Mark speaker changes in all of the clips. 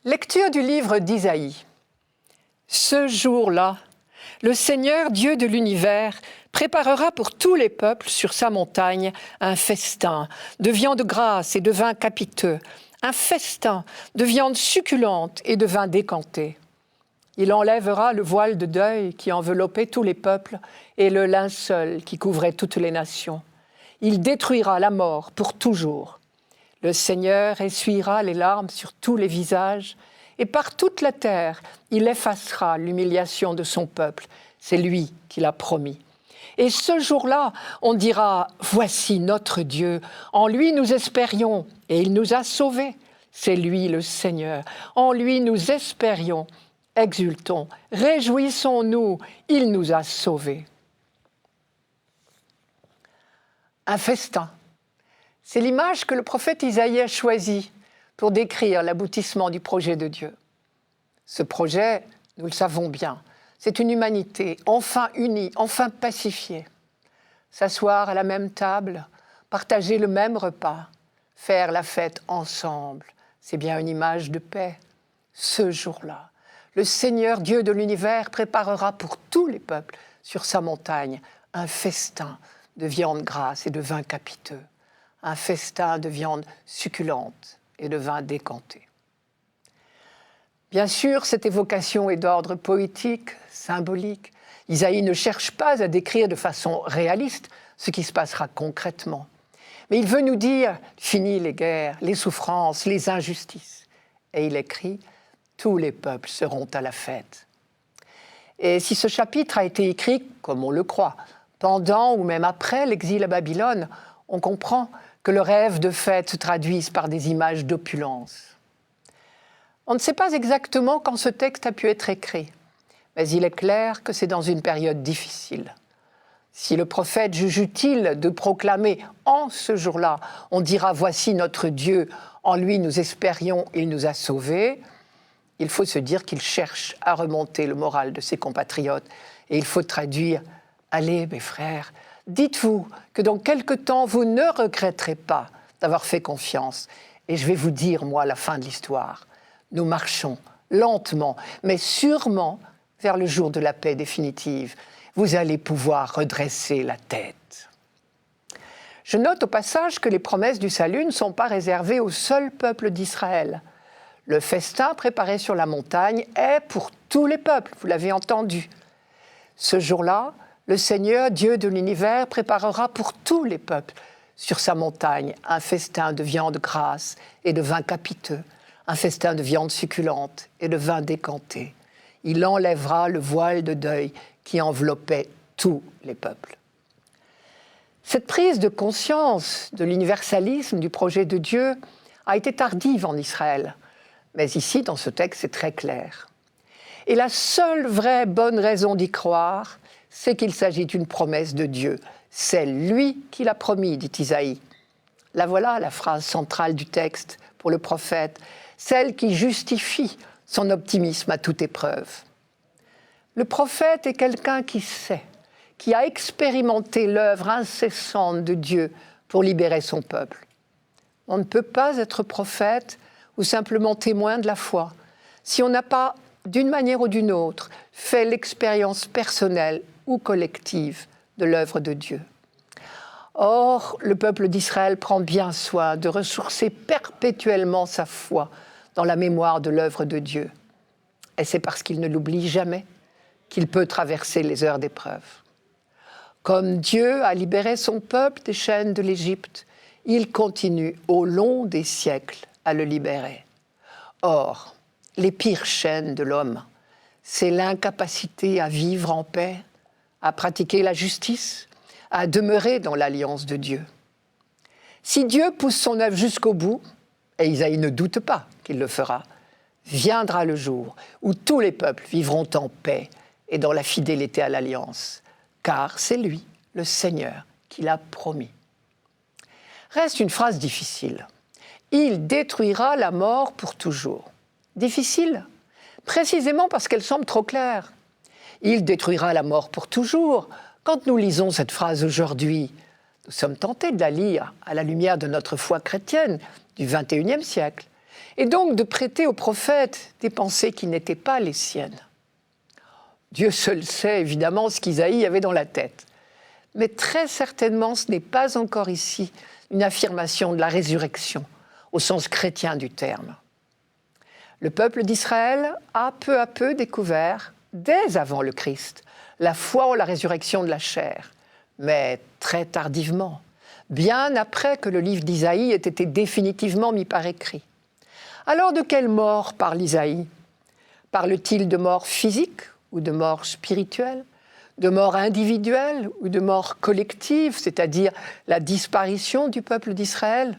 Speaker 1: Lecture du livre d'Isaïe. Ce jour-là, le Seigneur, Dieu de l'univers, préparera pour tous les peuples sur sa montagne un festin de viande grasse et de vin capiteux, un festin de viande succulente et de vin décanté. Il enlèvera le voile de deuil qui enveloppait tous les peuples et le linceul qui couvrait toutes les nations. Il détruira la mort pour toujours. Le Seigneur essuiera les larmes sur tous les visages et par toute la terre, il effacera l'humiliation de son peuple. C'est lui qui l'a promis. Et ce jour-là, on dira « Voici notre Dieu, en lui nous espérions et il nous a sauvés. C'est lui le Seigneur, en lui nous espérions. Exultons, réjouissons-nous, il nous a sauvés. » Un festin. C'est l'image que le prophète Isaïe a choisie pour décrire l'aboutissement du projet de Dieu. Ce projet, nous le savons bien, c'est une humanité enfin unie, enfin pacifiée. S'asseoir à la même table, partager le même repas, faire la fête ensemble, c'est bien une image de paix. Ce jour-là, le Seigneur, Dieu de l'univers, préparera pour tous les peuples sur sa montagne un festin de viande grasse et de vin capiteux, un festin de viande succulente et de vin décanté. Bien sûr, cette évocation est d'ordre poétique, symbolique. Isaïe ne cherche pas à décrire de façon réaliste ce qui se passera concrètement. Mais il veut nous dire « fini les guerres, les souffrances, les injustices ». Et il écrit « tous les peuples seront à la fête ». Et si ce chapitre a été écrit, comme on le croit, pendant ou même après l'exil à Babylone, on comprend que le rêve de fête se traduise par des images d'opulence. On ne sait pas exactement quand ce texte a pu être écrit, mais il est clair que c'est dans une période difficile. Si le prophète juge utile de proclamer « en ce jour-là, on dira « voici notre Dieu, en lui nous espérions, il nous a sauvés », il faut se dire qu'il cherche à remonter le moral de ses compatriotes. Et il faut traduire « allez mes frères, dites-vous que dans quelque temps vous ne regretterez pas d'avoir fait confiance. Et je vais vous dire, moi, la fin de l'histoire. Nous marchons lentement, mais sûrement vers le jour de la paix définitive. Vous allez pouvoir redresser la tête. » Je note au passage que les promesses du salut ne sont pas réservées au seul peuple d'Israël. Le festin préparé sur la montagne est pour tous les peuples, vous l'avez entendu. Ce jour-là, le Seigneur, Dieu de l'univers, préparera pour tous les peuples sur sa montagne un festin de viande grasse et de vin capiteux, un festin de viande succulente et de vin décanté. Il enlèvera le voile de deuil qui enveloppait tous les peuples. Cette prise de conscience de l'universalisme du projet de Dieu a été tardive en Israël, mais ici, dans ce texte, c'est très clair. Et la seule vraie bonne raison d'y croire, c'est qu'il s'agit d'une promesse de Dieu. C'est lui qui l'a promis, dit Isaïe. La voilà, la phrase centrale du texte pour le prophète, celle qui justifie son optimisme à toute épreuve. Le prophète est quelqu'un qui sait, qui a expérimenté l'œuvre incessante de Dieu pour libérer son peuple. On ne peut pas être prophète ou simplement témoin de la foi si on n'a pas, d'une manière ou d'une autre, fait l'expérience personnelle ou collective de l'œuvre de Dieu. Or, le peuple d'Israël prend bien soin de ressourcer perpétuellement sa foi dans la mémoire de l'œuvre de Dieu. Et c'est parce qu'il ne l'oublie jamais qu'il peut traverser les heures d'épreuve. Comme Dieu a libéré son peuple des chaînes de l'Égypte, il continue au long des siècles à le libérer. Or, les pires chaînes de l'homme, c'est l'incapacité à vivre en paix, à pratiquer la justice, à demeurer dans l'alliance de Dieu. Si Dieu pousse son œuvre jusqu'au bout, et Isaïe ne doute pas qu'il le fera, viendra le jour où tous les peuples vivront en paix et dans la fidélité à l'alliance, car c'est lui, le Seigneur, qui l'a promis. Reste une phrase difficile. Il détruira la mort pour toujours. Difficile, précisément parce qu'elle semble trop claire. Il détruira la mort pour toujours. Quand nous lisons cette phrase aujourd'hui, nous sommes tentés de la lire à la lumière de notre foi chrétienne du XXIe siècle. et donc de prêter au prophète des pensées qui n'étaient pas les siennes. Dieu seul sait évidemment ce qu'Isaïe avait dans la tête. Mais très certainement, ce n'est pas encore ici une affirmation de la résurrection, au sens chrétien du terme. Le peuple d'Israël a peu à peu découvert, dès avant le Christ, la foi en la résurrection de la chair, mais très tardivement, bien après que le livre d'Isaïe ait été définitivement mis par écrit. Alors de quelle mort parle Isaïe ? Parle-t-il de mort physique ou de mort spirituelle ? De mort individuelle ou de mort collective, c'est-à-dire la disparition du peuple d'Israël ?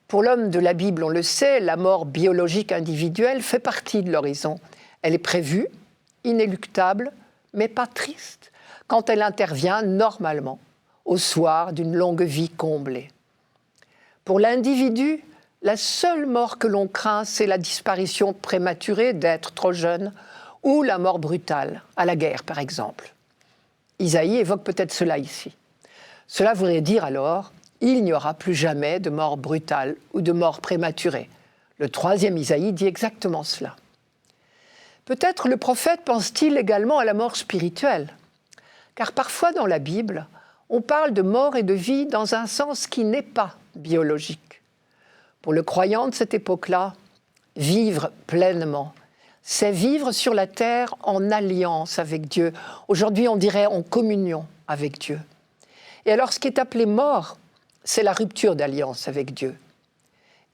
Speaker 1: Pour l'homme de la Bible, on le sait, la mort biologique individuelle fait partie de l'horizon. Elle est prévue, inéluctable, mais pas triste, quand elle intervient normalement, au soir d'une longue vie comblée. Pour l'individu, la seule mort que l'on craint, c'est la disparition prématurée d'êtres trop jeunes ou la mort brutale, à la guerre par exemple. Isaïe évoque peut-être cela ici. Cela voudrait dire alors, il n'y aura plus jamais de mort brutale ou de mort prématurée. Le 3e Isaïe dit exactement cela. Peut-être le prophète pense-t-il également à la mort spirituelle, car parfois dans la Bible, on parle de mort et de vie dans un sens qui n'est pas biologique. Pour le croyant de cette époque-là, vivre pleinement, c'est vivre sur la terre en alliance avec Dieu. Aujourd'hui, on dirait en communion avec Dieu. Et alors, ce qui est appelé mort, c'est la rupture d'alliance avec Dieu.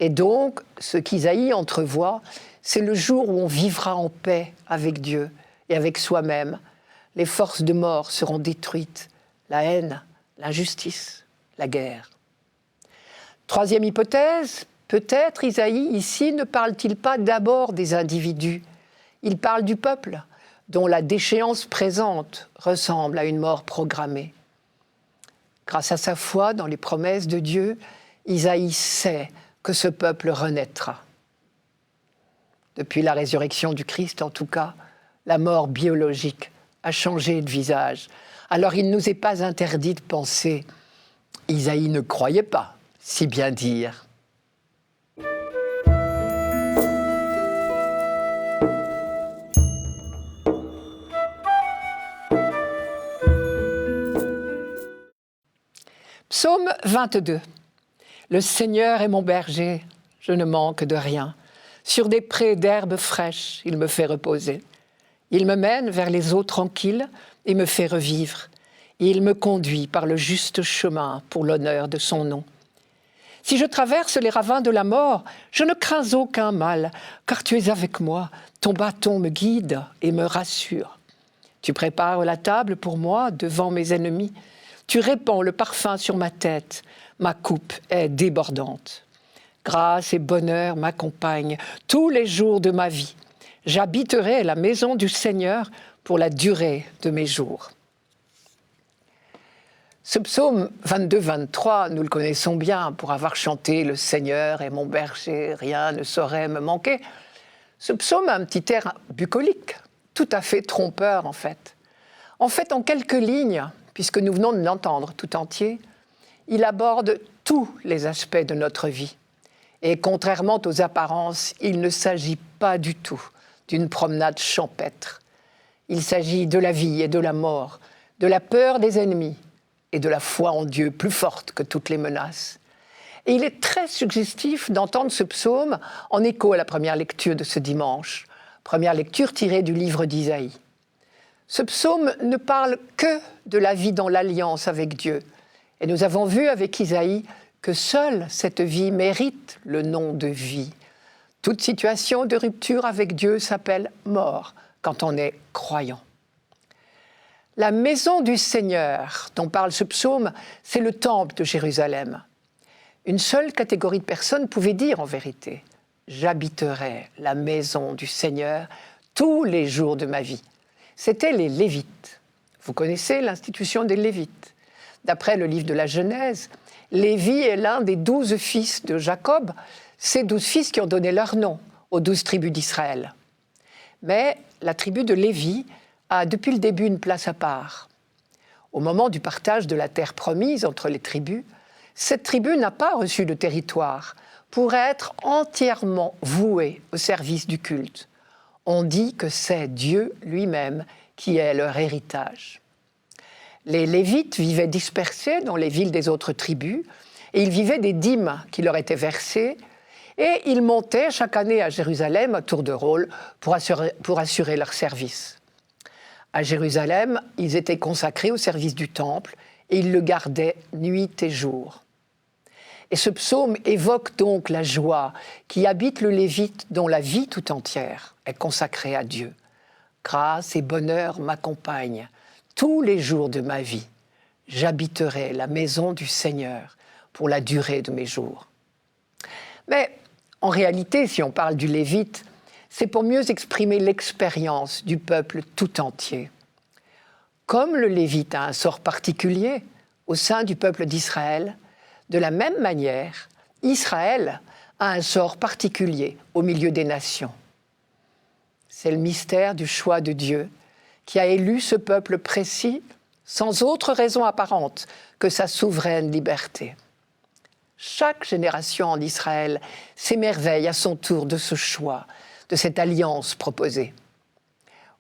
Speaker 1: Et donc, ce qu'Isaïe entrevoit, c'est le jour où on vivra en paix avec Dieu et avec soi-même. Les forces de mort seront détruites, la haine, l'injustice, la guerre. 3e hypothèse, peut-être Isaïe ici ne parle-t-il pas d'abord des individus. Il parle du peuple, dont la déchéance présente ressemble à une mort programmée. Grâce à sa foi dans les promesses de Dieu, Isaïe sait que ce peuple renaîtra. Depuis la résurrection du Christ, en tout cas, la mort biologique a changé de visage. Alors il ne nous est pas interdit de penser « Isaïe ne croyait pas, si bien dire ». Psaume 22. Le Seigneur est mon berger, je ne manque de rien. Sur des prés d'herbes fraîches, il me fait reposer. Il me mène vers les eaux tranquilles et me fait revivre. Il me conduit par le juste chemin pour l'honneur de son nom. Si je traverse les ravins de la mort, je ne crains aucun mal, car tu es avec moi. Ton bâton me guide et me rassure. Tu prépares la table pour moi devant mes ennemis. Tu répands le parfum sur ma tête. Ma coupe est débordante. Grâce et bonheur m'accompagnent tous les jours de ma vie. J'habiterai la maison du Seigneur pour la durée de mes jours. Ce psaume 22-23, nous le connaissons bien pour avoir chanté « Le Seigneur est mon berger, rien ne saurait me manquer ». Ce psaume a un petit air bucolique, tout à fait trompeur en fait. En fait, en quelques lignes, puisque nous venons de l'entendre tout entier, il aborde tous les aspects de notre vie. Et contrairement aux apparences, il ne s'agit pas du tout d'une promenade champêtre. Il s'agit de la vie et de la mort, de la peur des ennemis et de la foi en Dieu plus forte que toutes les menaces. Et il est très suggestif d'entendre ce psaume en écho à la première lecture de ce dimanche, première lecture tirée du livre d'Isaïe. Ce psaume ne parle que de la vie dans l'alliance avec Dieu. Et nous avons vu avec Isaïe que seule cette vie mérite le nom de vie. Toute situation de rupture avec Dieu s'appelle mort quand on est croyant. La maison du Seigneur dont parle ce psaume, c'est le temple de Jérusalem. Une seule catégorie de personnes pouvait dire en vérité « J'habiterai la maison du Seigneur tous les jours de ma vie ». C'étaient les Lévites. Vous connaissez l'institution des Lévites. D'après le livre de la Genèse, Lévi est l'un des 12 fils de Jacob, ces 12 fils qui ont donné leur nom aux 12 tribus d'Israël. Mais la tribu de Lévi a depuis le début une place à part. Au moment du partage de la terre promise entre les tribus, cette tribu n'a pas reçu de territoire pour être entièrement voués au service du culte. On dit que c'est Dieu lui-même qui est leur héritage. Les Lévites vivaient dispersés dans les villes des autres tribus et ils vivaient des dîmes qui leur étaient versées et ils montaient chaque année à Jérusalem à tour de rôle pour assurer leur service. À Jérusalem, ils étaient consacrés au service du temple et ils le gardaient nuit et jour. Et ce psaume évoque donc la joie qui habite le Lévite dont la vie tout entière est consacrée à Dieu. Grâce et bonheur m'accompagnent tous les jours de ma vie. J'habiterai la maison du Seigneur pour la durée de mes jours. Mais en réalité, si on parle du Lévite, c'est pour mieux exprimer l'expérience du peuple tout entier. Comme le Lévite a un sort particulier au sein du peuple d'Israël, de la même manière, Israël a un sort particulier au milieu des nations. C'est le mystère du choix de Dieu qui a élu ce peuple précis sans autre raison apparente que sa souveraine liberté. Chaque génération en Israël s'émerveille à son tour de ce choix, de cette alliance proposée.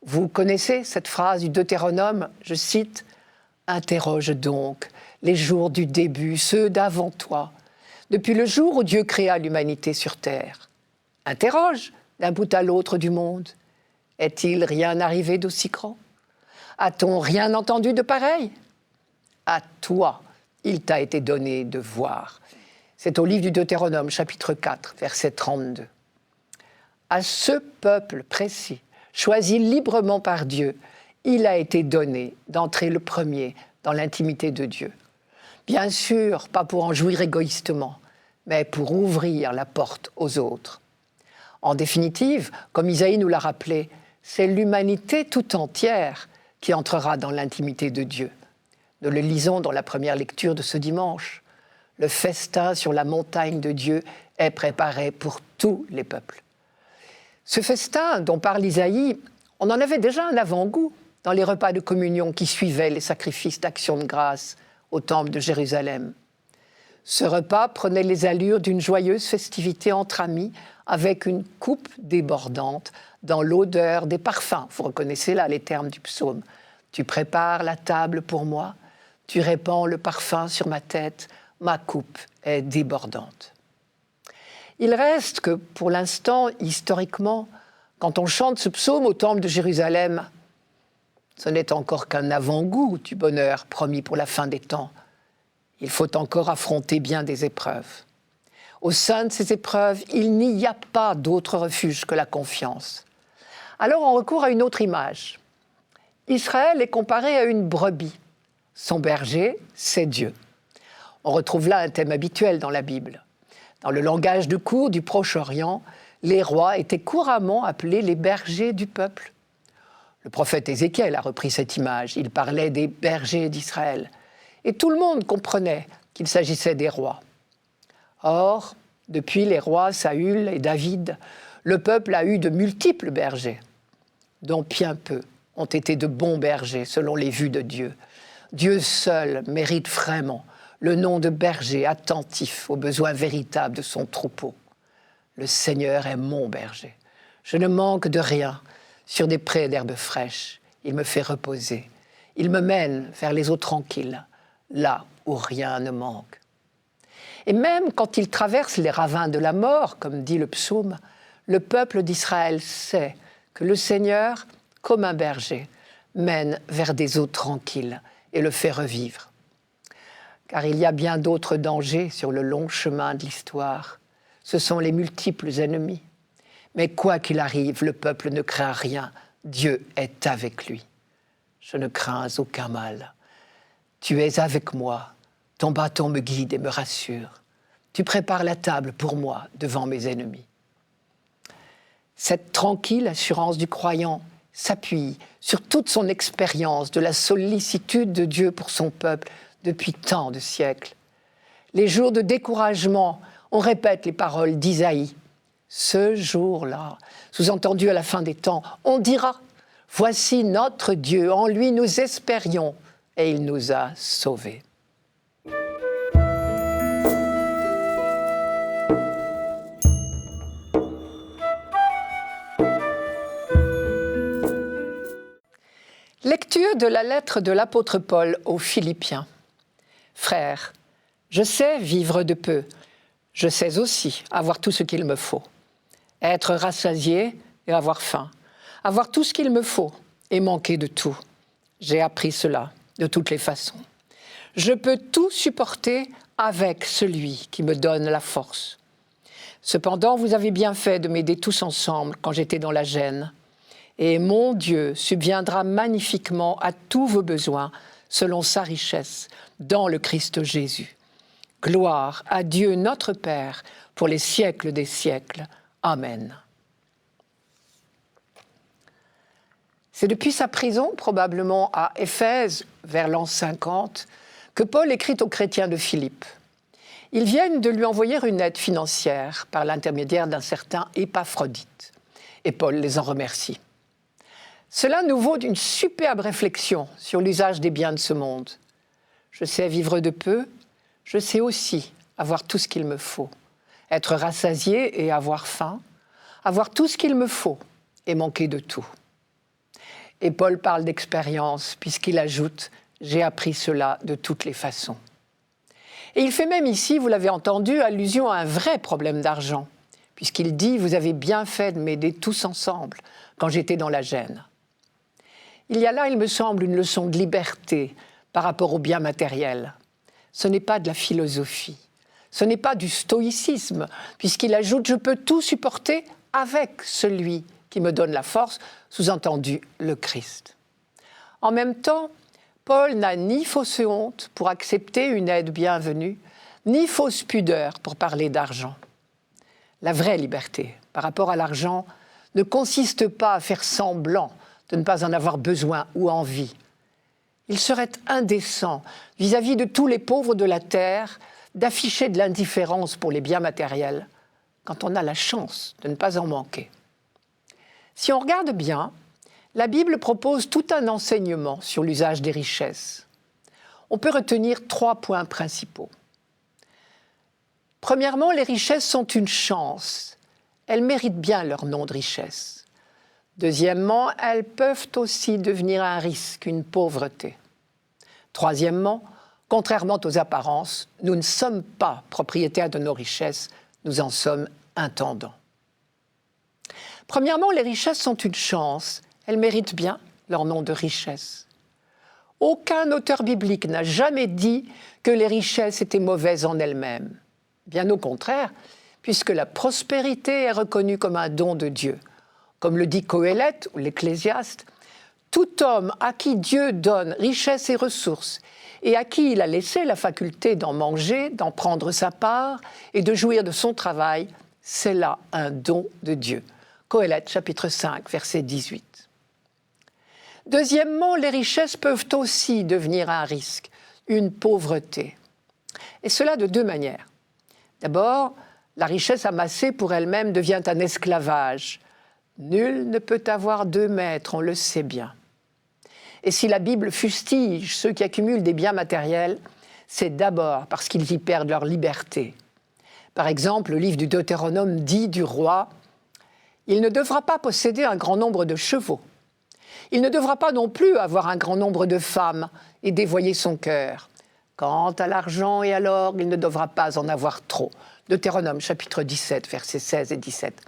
Speaker 1: Vous connaissez cette phrase du Deutéronome, je cite, « Interroge donc les jours du début, ceux d'avant toi, depuis le jour où Dieu créa l'humanité sur terre. Interroge d'un bout à l'autre du monde. Est-il rien arrivé d'aussi grand? A-t-on rien entendu de pareil? À toi, il t'a été donné de voir. » C'est au livre du Deutéronome, chapitre 4, verset 32. À ce peuple précis, choisi librement par Dieu, il a été donné d'entrer le premier dans l'intimité de Dieu. Bien sûr, pas pour en jouir égoïstement, mais pour ouvrir la porte aux autres. En définitive, comme Isaïe nous l'a rappelé, c'est l'humanité tout entière qui entrera dans l'intimité de Dieu. Nous le lisons dans la première lecture de ce dimanche. Le festin sur la montagne de Dieu est préparé pour tous les peuples. Ce festin dont parle Isaïe, on en avait déjà un avant-goût dans les repas de communion qui suivaient les sacrifices d'action de grâce au temple de Jérusalem. Ce repas prenait les allures d'une joyeuse festivité entre amis avec une coupe débordante dans l'odeur des parfums. Vous reconnaissez là les termes du psaume. « Tu prépares la table pour moi, tu répands le parfum sur ma tête, ma coupe est débordante. » Il reste que, pour l'instant, historiquement, quand on chante ce psaume au temple de Jérusalem, ce n'est encore qu'un avant-goût du bonheur promis pour la fin des temps. Il faut encore affronter bien des épreuves. Au sein de ces épreuves, il n'y a pas d'autre refuge que la confiance. Alors on recourt à une autre image. Israël est comparé à une brebis. Son berger, c'est Dieu. On retrouve là un thème habituel dans la Bible. Dans le langage de cour du Proche-Orient, les rois étaient couramment appelés les bergers du peuple. Le prophète Ézéchiel a repris cette image. Il parlait des bergers d'Israël. Et tout le monde comprenait qu'il s'agissait des rois. Or, depuis les rois Saül et David, le peuple a eu de multiples bergers, dont bien peu ont été de bons bergers selon les vues de Dieu. Dieu seul mérite vraiment le nom de berger attentif aux besoins véritables de son troupeau. Le Seigneur est mon berger. Je ne manque de rien. Sur des prés d'herbes fraîches, il me fait reposer. Il me mène vers les eaux tranquilles, là où rien ne manque. Et même quand il traverse les ravins de la mort, comme dit le psaume, le peuple d'Israël sait que le Seigneur, comme un berger, mène vers des eaux tranquilles et le fait revivre. Car il y a bien d'autres dangers sur le long chemin de l'histoire. Ce sont les multiples ennemis. Mais quoi qu'il arrive, le peuple ne craint rien. Dieu est avec lui. Je ne crains aucun mal. Tu es avec moi. Ton bâton me guide et me rassure. Tu prépares la table pour moi devant mes ennemis. Cette tranquille assurance du croyant s'appuie sur toute son expérience de la sollicitude de Dieu pour son peuple depuis tant de siècles. Les jours de découragement, on répète les paroles d'Isaïe. Ce jour-là, sous-entendu à la fin des temps, on dira « Voici notre Dieu, en lui nous espérions, et il nous a sauvés. » Lecture de la lettre de l'apôtre Paul aux Philippiens. Frères, je sais vivre de peu, je sais aussi avoir tout ce qu'il me faut. Être rassasié et avoir faim, avoir tout ce qu'il me faut et manquer de tout. J'ai appris cela de toutes les façons. Je peux tout supporter avec celui qui me donne la force. Cependant, vous avez bien fait de m'aider tous ensemble quand j'étais dans la gêne. Et mon Dieu subviendra magnifiquement à tous vos besoins selon sa richesse dans le Christ Jésus. Gloire à Dieu notre Père pour les siècles des siècles. Amen. C'est depuis sa prison, probablement à Éphèse, vers l'an 50, que Paul écrit aux chrétiens de Philippe. Ils viennent de lui envoyer une aide financière par l'intermédiaire d'un certain Épaphrodite. Et Paul les en remercie. Cela nous vaut d'une superbe réflexion sur l'usage des biens de ce monde. Je sais vivre de peu, je sais aussi avoir tout ce qu'il me faut. Être rassasié et avoir faim, avoir tout ce qu'il me faut et manquer de tout. Et Paul parle d'expérience puisqu'il ajoute « j'ai appris cela de toutes les façons ». Et il fait même ici, vous l'avez entendu, allusion à un vrai problème d'argent, puisqu'il dit « vous avez bien fait de m'aider tous ensemble quand j'étais dans la gêne ». Il y a là, il me semble, une leçon de liberté par rapport aux biens matériels. Ce n'est pas de la philosophie, ce n'est pas du stoïcisme, puisqu'il ajoute « je peux tout supporter avec celui qui me donne la force », sous-entendu le Christ. En même temps, Paul n'a ni fausse honte pour accepter une aide bienvenue, ni fausse pudeur pour parler d'argent. La vraie liberté par rapport à l'argent ne consiste pas à faire semblant de ne pas en avoir besoin ou envie. Il serait indécent vis-à-vis de tous les pauvres de la terre d'afficher de l'indifférence pour les biens matériels quand on a la chance de ne pas en manquer. Si on regarde bien, la Bible propose tout un enseignement sur l'usage des richesses. On peut retenir 3 points principaux. Premièrement, les richesses sont une chance. Elles méritent bien leur nom de richesse. Deuxièmement, elles peuvent aussi devenir un risque, une pauvreté. Troisièmement, contrairement aux apparences, nous ne sommes pas propriétaires de nos richesses, nous en sommes intendants. Premièrement, les richesses sont une chance, elles méritent bien leur nom de richesse. Aucun auteur biblique n'a jamais dit que les richesses étaient mauvaises en elles-mêmes. Bien au contraire, puisque la prospérité est reconnue comme un don de Dieu. Comme le dit Coëlette ou l'Ecclésiaste, « Tout homme à qui Dieu donne richesse et ressources et à qui il a laissé la faculté d'en manger, d'en prendre sa part et de jouir de son travail, c'est là un don de Dieu. » Coëlette, chapitre 5, verset 18. Deuxièmement, les richesses peuvent aussi devenir un risque, une pauvreté. Et cela de 2 manières. D'abord, la richesse amassée pour elle-même devient un esclavage. Nul ne peut avoir 2 maîtres, on le sait bien. Et si la Bible fustige ceux qui accumulent des biens matériels, c'est d'abord parce qu'ils y perdent leur liberté. Par exemple, le livre du Deutéronome dit du roi « Il ne devra pas posséder un grand nombre de chevaux. Il ne devra pas non plus avoir un grand nombre de femmes et dévoyer son cœur. Quant à l'argent et à l'or, il ne devra pas en avoir trop. » Deutéronome, chapitre 17, versets 16 et 17.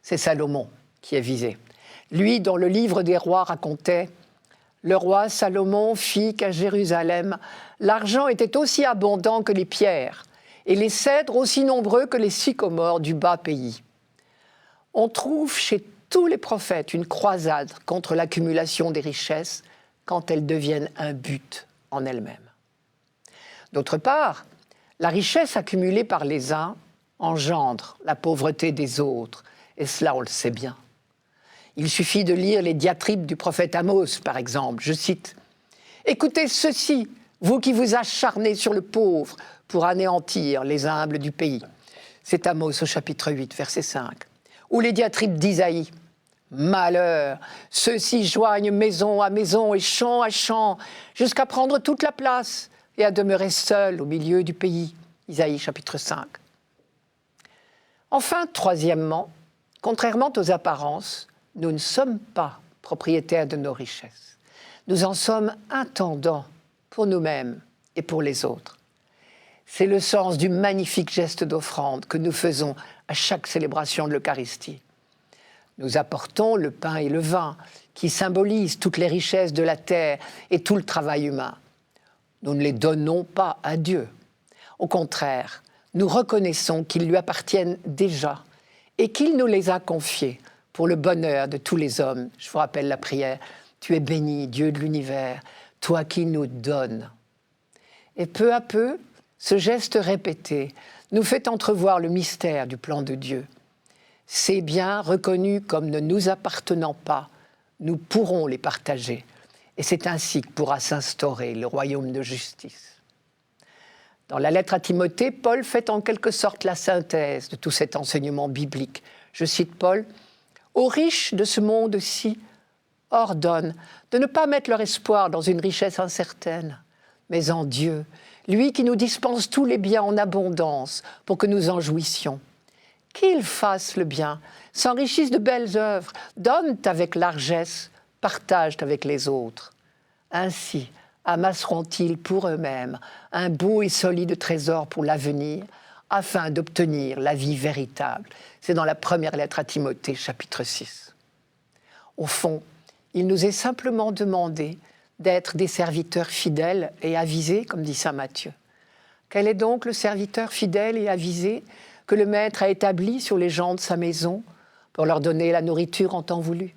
Speaker 1: C'est Salomon qui est visé. Lui, dont le livre des rois racontait « Le roi Salomon fit qu'à Jérusalem, l'argent était aussi abondant que les pierres, et les cèdres aussi nombreux que les sycomores du bas pays. » On trouve chez tous les prophètes une croisade contre l'accumulation des richesses quand elles deviennent un but en elles-mêmes. D'autre part, la richesse accumulée par les uns engendre la pauvreté des autres, et cela on le sait bien. Il suffit de lire les diatribes du prophète Amos, par exemple. Je cite « Écoutez ceci, vous qui vous acharnez sur le pauvre pour anéantir les humbles du pays. » C'est Amos au chapitre 8, verset 5. Ou les diatribes d'Isaïe. « Malheur, ceux-ci joignent maison à maison et champ à champ, jusqu'à prendre toute la place et à demeurer seuls au milieu du pays. » Isaïe chapitre 5. Enfin, troisièmement, contrairement aux apparences, nous ne sommes pas propriétaires de nos richesses. nous en sommes intendants pour nous-mêmes et pour les autres. C'est le sens du magnifique geste d'offrande que nous faisons à chaque célébration de l'Eucharistie. Nous apportons le pain et le vin qui symbolisent toutes les richesses de la terre et tout le travail humain. Nous ne les donnons pas à Dieu. Au contraire, nous reconnaissons qu'ils lui appartiennent déjà et qu'il nous les a confiés pour le bonheur de tous les hommes. Je vous rappelle la prière. Tu es béni, Dieu de l'univers, toi qui nous donnes. Et peu à peu, ce geste répété nous fait entrevoir le mystère du plan de Dieu. Ces biens reconnus comme ne nous appartenant pas, nous pourrons les partager. Et c'est ainsi que pourra s'instaurer le royaume de justice. Dans la lettre à Timothée, Paul fait en quelque sorte la synthèse de tout cet enseignement biblique. Je cite Paul, « Aux riches de ce monde-ci, ordonne de ne pas mettre leur espoir dans une richesse incertaine, mais en Dieu, lui qui nous dispense tous les biens en abondance pour que nous en jouissions. Qu'ils fassent le bien, s'enrichissent de belles œuvres, donnent avec largesse, partagent avec les autres. Ainsi amasseront-ils pour eux-mêmes un beau et solide trésor pour l'avenir, afin d'obtenir la vie véritable. » C'est dans la première lettre à Timothée, chapitre 6. Au fond, il nous est simplement demandé d'être des serviteurs fidèles et avisés, comme dit saint Matthieu. Quel est donc le serviteur fidèle et avisé que le maître a établi sur les gens de sa maison pour leur donner la nourriture en temps voulu?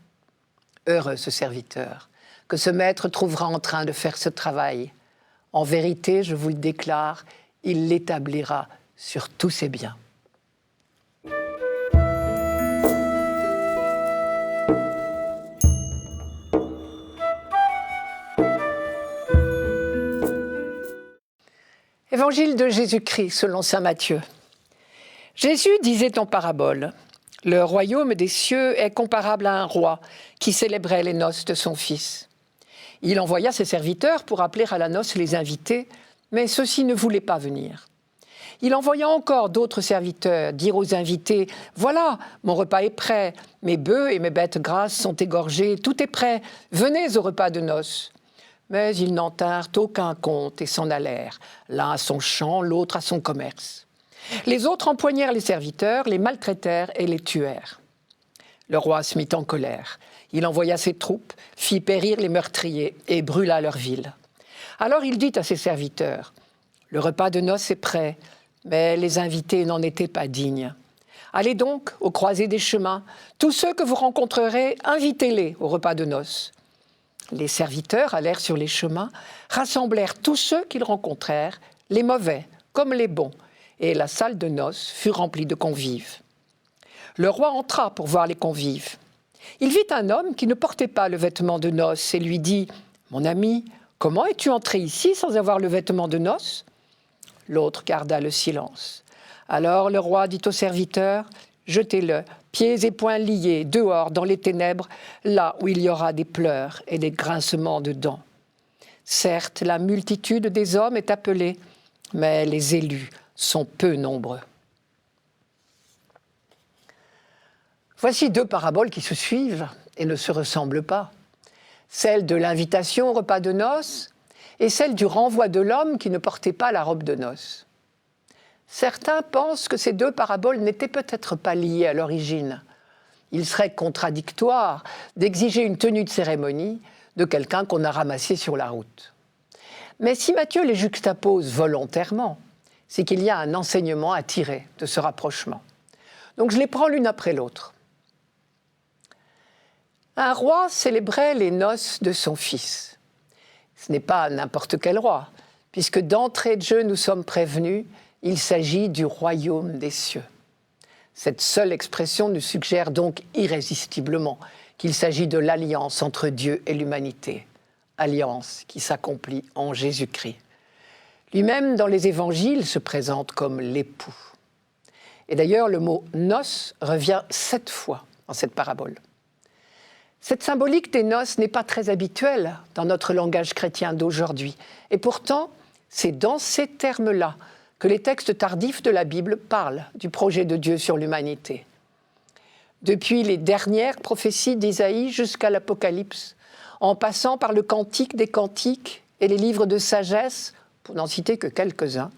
Speaker 1: Heureux ce serviteur, que ce maître trouvera en train de faire ce travail. En vérité, je vous le déclare, il l'établira sur tous ses biens. Évangile de Jésus-Christ selon saint Matthieu. Jésus disait en parabole, « Le royaume des cieux est comparable à un roi qui célébrait les noces de son fils. Il envoya ses serviteurs pour appeler à la noce les invités, mais ceux-ci ne voulaient pas venir. Il envoya encore d'autres serviteurs dire aux invités, « Voilà, mon repas est prêt, mes bœufs et mes bêtes grasses sont égorgés, tout est prêt, venez au repas de noces. » Mais ils n'en tinrent aucun compte et s'en allèrent, l'un à son champ, l'autre à son commerce. Les autres empoignèrent les serviteurs, les maltraitèrent et les tuèrent. Le roi se mit en colère. Il envoya ses troupes, fit périr les meurtriers et brûla leur ville. Alors il dit à ses serviteurs, « Le repas de noces est prêt, mais les invités n'en étaient pas dignes. Allez donc aux croisées des chemins, tous ceux que vous rencontrerez, invitez-les au repas de noces. » Les serviteurs allèrent sur les chemins, rassemblèrent tous ceux qu'ils rencontrèrent, les mauvais comme les bons, et la salle de noces fut remplie de convives. Le roi entra pour voir les convives. Il vit un homme qui ne portait pas le vêtement de noces et lui dit « Mon ami, comment es-tu entré ici sans avoir le vêtement de noces ?» L'autre garda le silence. Alors le roi dit aux serviteurs « Jetez-le, pieds et poings liés, dehors dans les ténèbres, là où il y aura des pleurs et des grincements de dents. Certes, la multitude des hommes est appelée, mais les élus sont peu nombreux. » Voici deux paraboles qui se suivent et ne se ressemblent pas. Celle de l'invitation au repas de noces et celle du renvoi de l'homme qui ne portait pas la robe de noces. Certains pensent que ces deux paraboles n'étaient peut-être pas liées à l'origine. Il serait contradictoire d'exiger une tenue de cérémonie de quelqu'un qu'on a ramassé sur la route. Mais si Matthieu les juxtapose volontairement, c'est qu'il y a un enseignement à tirer de ce rapprochement. Donc je les prends l'une après l'autre. Un roi célébrait les noces de son fils. Ce n'est pas n'importe quel roi, puisque d'entrée de jeu nous sommes prévenus, il s'agit du royaume des cieux. Cette seule expression nous suggère donc irrésistiblement qu'il s'agit de l'alliance entre Dieu et l'humanité, alliance qui s'accomplit en Jésus-Christ. Lui-même, dans les évangiles, se présente comme l'époux. Et d'ailleurs, le mot « noces » revient 7 fois dans cette parabole. Cette symbolique des noces n'est pas très habituelle dans notre langage chrétien d'aujourd'hui. Et pourtant, c'est dans ces termes-là que les textes tardifs de la Bible parlent du projet de Dieu sur l'humanité. Depuis les dernières prophéties d'Isaïe jusqu'à l'Apocalypse, en passant par le Cantique des Cantiques et les livres de sagesse, pour n'en citer que quelques-uns,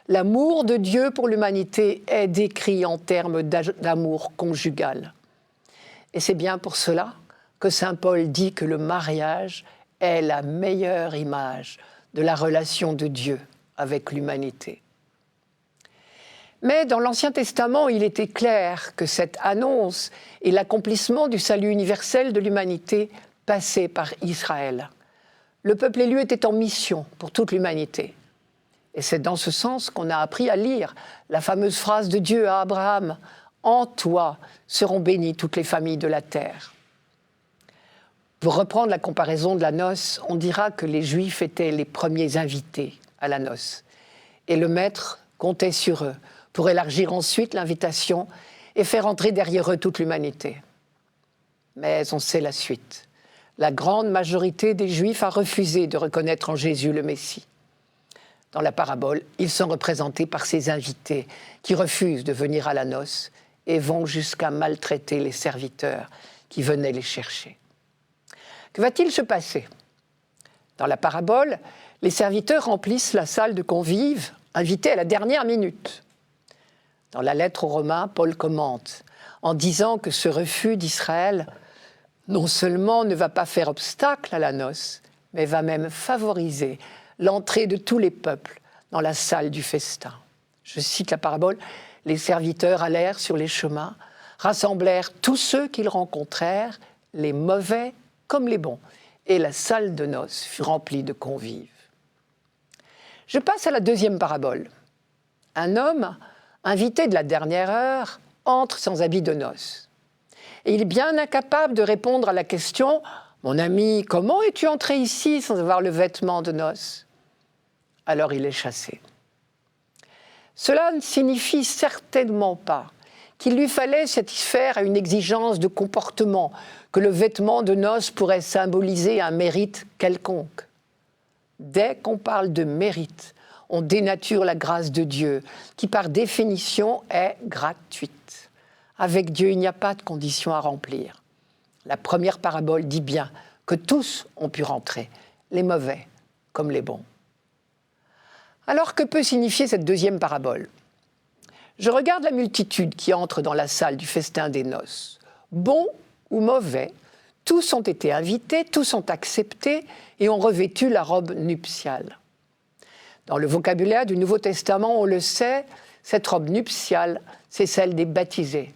Speaker 1: l'amour de Dieu pour l'humanité est décrit en termes d'amour conjugal. Et c'est bien pour cela que saint Paul dit que le mariage est la meilleure image de la relation de Dieu avec l'humanité. Mais dans l'Ancien Testament, il était clair que cette annonce et l'accomplissement du salut universel de l'humanité passaient par Israël. Le peuple élu était en mission pour toute l'humanité. Et c'est dans ce sens qu'on a appris à lire la fameuse phrase de Dieu à Abraham « En toi seront bénies toutes les familles de la terre ». Pour reprendre la comparaison de la noce, on dira que les Juifs étaient les premiers invités à la noce. Et le Maître comptait sur eux pour élargir ensuite l'invitation et faire entrer derrière eux toute l'humanité. Mais on sait la suite. La grande majorité des Juifs a refusé de reconnaître en Jésus le Messie. Dans la parabole, ils sont représentés par ces invités qui refusent de venir à la noce et vont jusqu'à maltraiter les serviteurs qui venaient les chercher. Que va-t-il se passer ? Dans la parabole, les serviteurs remplissent la salle de convives, invités à la dernière minute. Dans la lettre aux Romains, Paul commente en disant que ce refus d'Israël non seulement ne va pas faire obstacle à la noce, mais va même favoriser l'entrée de tous les peuples dans la salle du festin. Je cite la parabole, « Les serviteurs allèrent sur les chemins, rassemblèrent tous ceux qu'ils rencontrèrent, les mauvais comme les bons, et la salle de noces fut remplie de convives. » Je passe à la deuxième parabole. Un homme, invité de la dernière heure, entre sans habit de noces. Et il est bien incapable de répondre à la question « Mon ami, comment es-tu entré ici sans avoir le vêtement de noces ?» Alors il est chassé. Cela ne signifie certainement pas qu'il lui fallait satisfaire à une exigence de comportement, que le vêtement de noces pourrait symboliser un mérite quelconque. Dès qu'on parle de mérite, on dénature la grâce de Dieu, qui par définition est gratuite. Avec Dieu, il n'y a pas de conditions à remplir. La première parabole dit bien que tous ont pu rentrer, les mauvais comme les bons. Alors que peut signifier cette deuxième parabole ? Je regarde la multitude qui entre dans la salle du festin des noces. Bons ou mauvais, tous ont été invités, tous ont accepté et ont revêtu la robe nuptiale. Dans le vocabulaire du Nouveau Testament, on le sait, cette robe nuptiale, c'est celle des baptisés.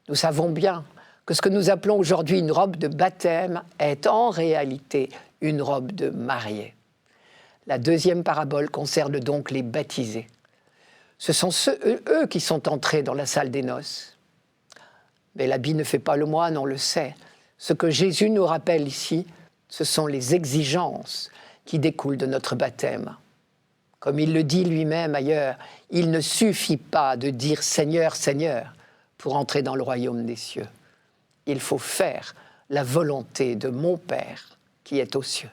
Speaker 1: Nous savons bien que ce que nous appelons aujourd'hui une robe de baptême est en réalité une robe de mariée. La deuxième parabole concerne donc les baptisés. Ce sont eux qui sont entrés dans la salle des noces. Mais l'habit ne fait pas le moine, on le sait. Ce que Jésus nous rappelle ici, ce sont les exigences qui découlent de notre baptême. Comme il le dit lui-même ailleurs, il ne suffit pas de dire « Seigneur, Seigneur » pour entrer dans le royaume des cieux. Il faut faire la volonté de mon Père qui est aux cieux.